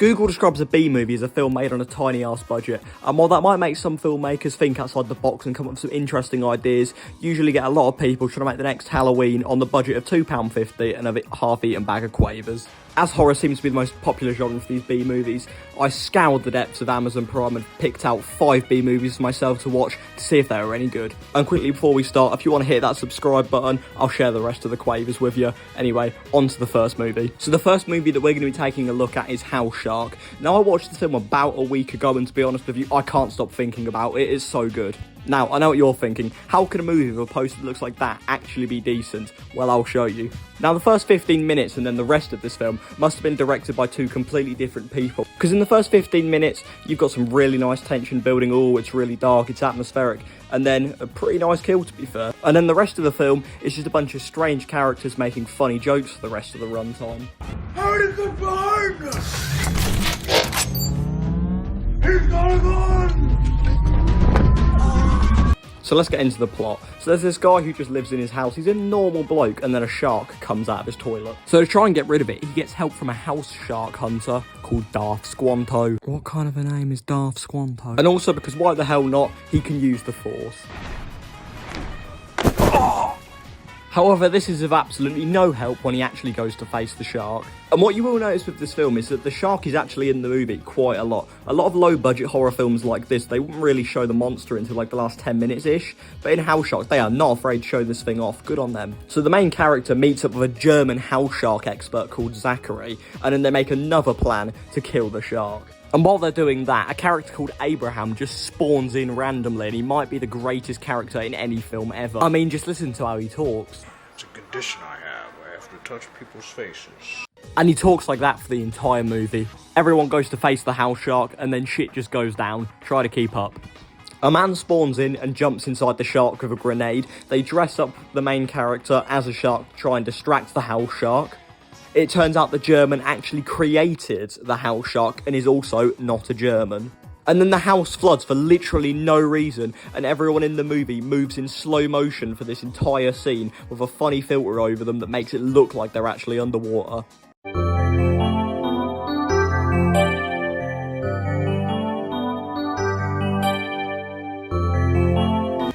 Google describes a B-movie as a film made on a tiny-ass budget, and while that might make some filmmakers think outside the box and come up with some interesting ideas, you usually get a lot of people trying to make the next Halloween on the budget of £2.50 and a half-eaten bag of Quavers. As horror seems to be the most popular genre for these B-movies, I scoured the depths of Amazon Prime and picked out 5 B-movies for myself to watch to see if they were any good. And quickly before we start, if you want to hit that subscribe button, I'll share the rest of the Quavers with you. Anyway, on to the first movie. So the first movie that we're going to be taking a look at is Halshark. Now, I watched the film about a week ago, and to be honest with you, I can't stop thinking about it. It's so good. Now, I know what you're thinking. How can a movie with a poster that looks like that actually be decent? Well, I'll show you. Now, the first 15 minutes and then the rest of this film must have been directed by 2 completely different people. Because in the first 15 minutes, you've got some really nice tension building. Oh, it's really dark, it's atmospheric. And then a pretty nice kill, to be fair. And then the rest of the film is just a bunch of strange characters making funny jokes for the rest of the runtime. How did he get behind us? He's got a gun! So let's get into the plot. So there's this guy who just lives in his house. He's a normal bloke, and then a shark comes out of his toilet. So to try and get rid of it, he gets help from a house shark hunter called Darth Squanto. What kind of a name is Darth Squanto? And also because why the hell not, he can use the Force. However, this is of absolutely no help when he actually goes to face the shark. And what you will notice with this film is that the shark is actually in the movie quite a lot. A lot of low-budget horror films like this, they wouldn't really show the monster until like the last 10 minutes-ish. But in Halshark, they are not afraid to show this thing off. Good on them. So the main character meets up with a German Halshark expert called Zachary, and then they make another plan to kill the shark. And while they're doing that, a character called Abraham just spawns in randomly, and he might be the greatest character in any film ever. I mean, just listen to how he talks. It's a condition I have. I have to touch people's faces. And he talks like that for the entire movie. Everyone goes to face the house shark, and then shit just goes down. Try to keep up. A man spawns in and jumps inside the shark with a grenade. They dress up the main character as a shark to try and distract the house shark. It turns out the German actually created the house shark and is also not a German. And then the house floods for literally no reason, and everyone in the movie moves in slow motion for this entire scene with a funny filter over them that makes it look like they're actually underwater.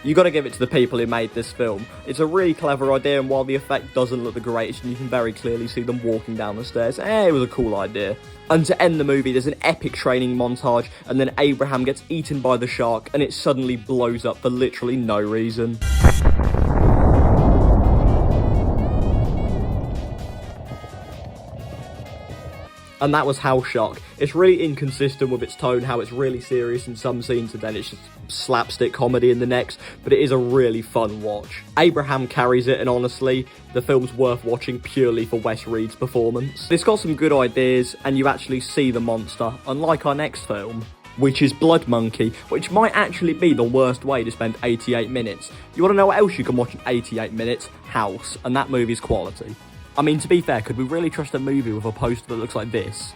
You gotta give it to the people who made this film. It's a really clever idea, and while the effect doesn't look the greatest, and you can very clearly see them walking down the stairs, it was a cool idea. And to end the movie, there's an epic training montage, and then Abraham gets eaten by the shark, and it suddenly blows up for literally no reason. And that was Halshark. It's really inconsistent with its tone, how it's really serious in some scenes and then it's just slapstick comedy in the next, but it is a really fun watch. Abraham carries it, and honestly, the film's worth watching purely for Wes Reed's performance. It's got some good ideas, and you actually see the monster, unlike our next film, which is Blood Monkey, which might actually be the worst way to spend 88 minutes. You want to know what else you can watch in 88 minutes? House, and that movie's quality. I mean, to be fair, could we really trust a movie with a poster that looks like this?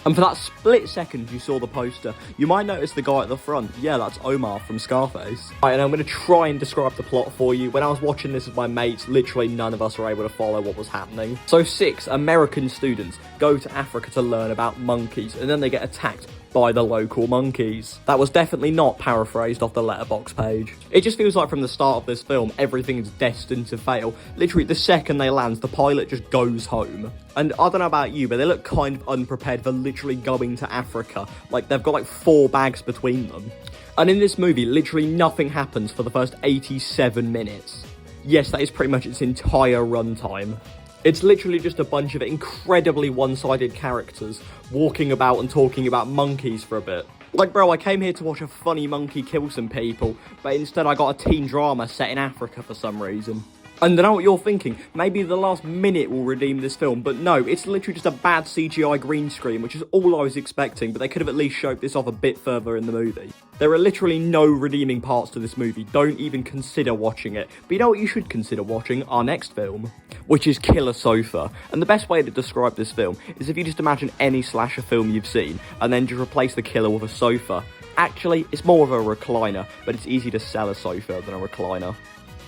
And for that split second you saw the poster, you might notice the guy at the front. Yeah, that's Omar from Scarface. Right, and I'm going to try and describe the plot for you. When I was watching this with my mates, literally none of us were able to follow what was happening. So 6 American students go to Africa to learn about monkeys, and then they get attacked by the local monkeys. That was definitely not paraphrased off the Letterboxd page. It just feels like from the start of this film, everything is destined to fail. Literally, the second they land, the pilot just goes home. And I don't know about you, but they look kind of unprepared for literally going to Africa. Like, they've got like 4 bags between them. And in this movie, literally nothing happens for the first 87 minutes. Yes, that is pretty much its entire runtime. It's literally just a bunch of incredibly one-sided characters walking about and talking about monkeys for a bit. Like, bro, I came here to watch a funny monkey kill some people, but instead I got a teen drama set in Africa for some reason. And I know what you're thinking, maybe the last minute will redeem this film, but no, it's literally just a bad CGI green screen, which is all I was expecting, but they could have at least showed this off a bit further in the movie. There are literally no redeeming parts to this movie, don't even consider watching it. But you know what you should consider watching? Our next film, which is Killer Sofa. And the best way to describe this film is if you just imagine any slasher film you've seen, and then just replace the killer with a sofa. Actually, it's more of a recliner, but it's easier to sell a sofa than a recliner.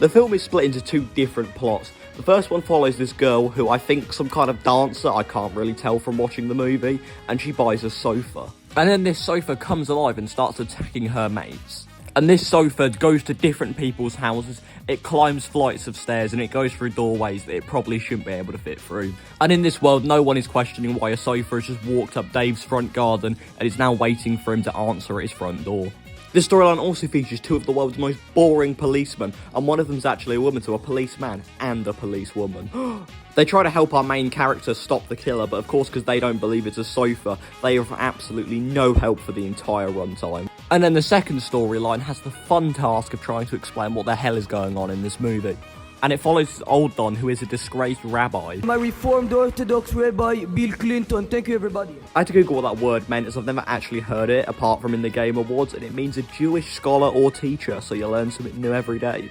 The film is split into two different plots. The first one follows this girl who I think some kind of dancer, I can't really tell from watching the movie, and she buys a sofa. And then this sofa comes alive and starts attacking her mates. And this sofa goes to different people's houses, it climbs flights of stairs, and it goes through doorways that it probably shouldn't be able to fit through. And in this world, no one is questioning why a sofa has just walked up Dave's front garden and is now waiting for him to answer at his front door. This storyline also features two of the world's most boring policemen, and one of them's actually a woman, so a policeman and a policewoman. They try to help our main character stop the killer, but of course, because they don't believe it's a sofa, they have absolutely no help for the entire runtime. And then the second storyline has the fun task of trying to explain what the hell is going on in this movie. And it follows this old Don who is a disgraced rabbi. My Reformed Orthodox Rabbi, Bill Clinton. Thank you, everybody. I had to Google what that word meant, as I've never actually heard it, apart from in the Game Awards, and it means a Jewish scholar or teacher, so you learn something new every day.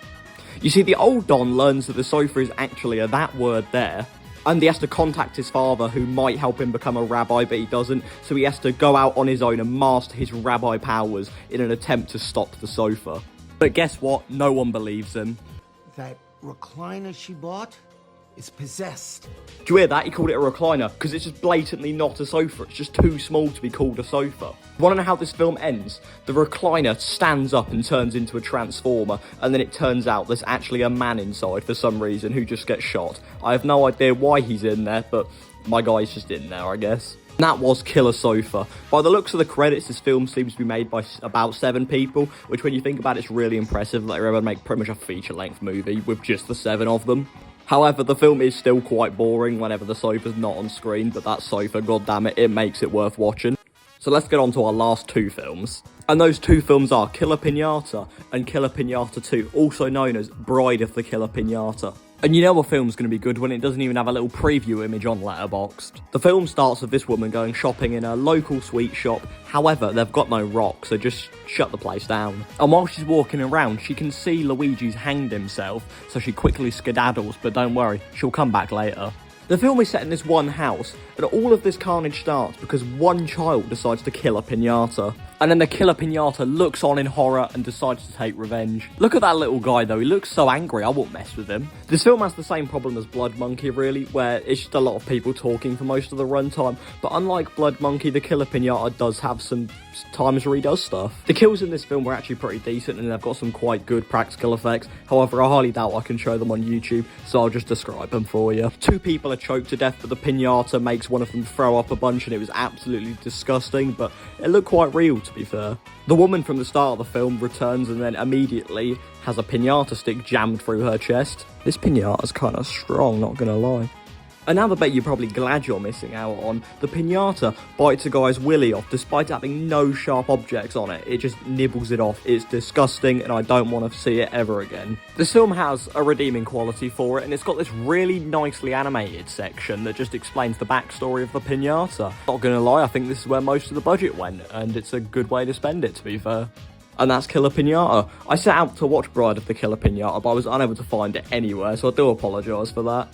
You see, the old Don learns that the sofa is actually that word there, and he has to contact his father, who might help him become a rabbi, but he doesn't, so he has to go out on his own and master his rabbi powers in an attempt to stop the sofa. But guess what? No one believes him. That recliner she bought is possessed. Do you hear that? He called it a recliner, because it's just blatantly not a sofa. It's just too small to be called a sofa. Want to know how this film ends? The recliner stands up and turns into a transformer, and then it turns out there's actually a man inside for some reason who just gets shot. I have no idea why he's in there, but my guy's just in there, I guess. And that was Killer Sofa. By the looks of the credits, this film seems to be made by about 7 people, which when you think about it, it's really impressive that they were able to make pretty much a feature-length movie with just the 7 of them. However, the film is still quite boring whenever the sofa's not on screen, but that sofa, goddammit, it makes it worth watching. So let's get on to our last 2 films. And those 2 films are Killer Piñata and Killer Piñata 2, also known as Bride of the Killer Piñata. And you know a film's going to be good when it doesn't even have a little preview image on Letterboxd. The film starts with this woman going shopping in a local sweet shop. However, they've got no rock, so just shut the place down. And while she's walking around, she can see Luigi's hanged himself, so she quickly skedaddles, but don't worry, she'll come back later. The film is set in this one house, and all of this carnage starts because one child decides to kill a piñata. And then the killer piñata looks on in horror and decides to take revenge. Look at that little guy though, he looks so angry, I won't mess with him. This film has the same problem as Blood Monkey really, where it's just a lot of people talking for most of the runtime, but unlike Blood Monkey, the killer piñata does have some times where he does stuff. The kills in this film were actually pretty decent and they've got some quite good practical effects, however I highly doubt I can show them on YouTube, so I'll just describe them for you. 2 people are choked to death, but the piñata makes one of them throw up a bunch and it was absolutely disgusting, but it looked quite real to be fair. The woman from the start of the film returns and then immediately has a piñata stick jammed through her chest. This piñata's kind of strong, not gonna lie. Another bet you're probably glad you're missing out on, the piñata bites a guy's willy off despite having no sharp objects on it. It just nibbles it off. It's disgusting and I don't want to see it ever again. This film has a redeeming quality for it and it's got this really nicely animated section that just explains the backstory of the piñata. Not gonna lie, I think this is where most of the budget went and it's a good way to spend it, to be fair. And that's Killer Piñata. I set out to watch Bride of the Killer Piñata, but I was unable to find it anywhere, so I do apologise for that.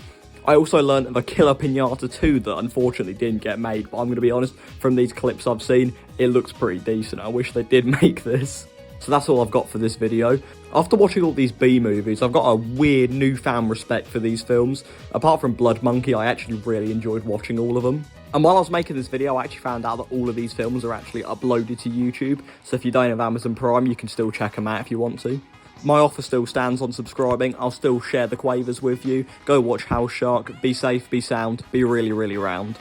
I also learned of a Killer Piñata 2 that unfortunately didn't get made, but I'm going to be honest, from these clips I've seen, it looks pretty decent. I wish they did make this. So that's all I've got for this video. After watching all these B movies, I've got a weird newfound respect for these films. Apart from Blood Monkey, I actually really enjoyed watching all of them. And while I was making this video, I actually found out that all of these films are actually uploaded to YouTube. So if you don't have Amazon Prime, you can still check them out if you want to. My offer still stands on subscribing. I'll still share the quavers with you. Go watch Halshark. Be safe, be sound, be really, really round.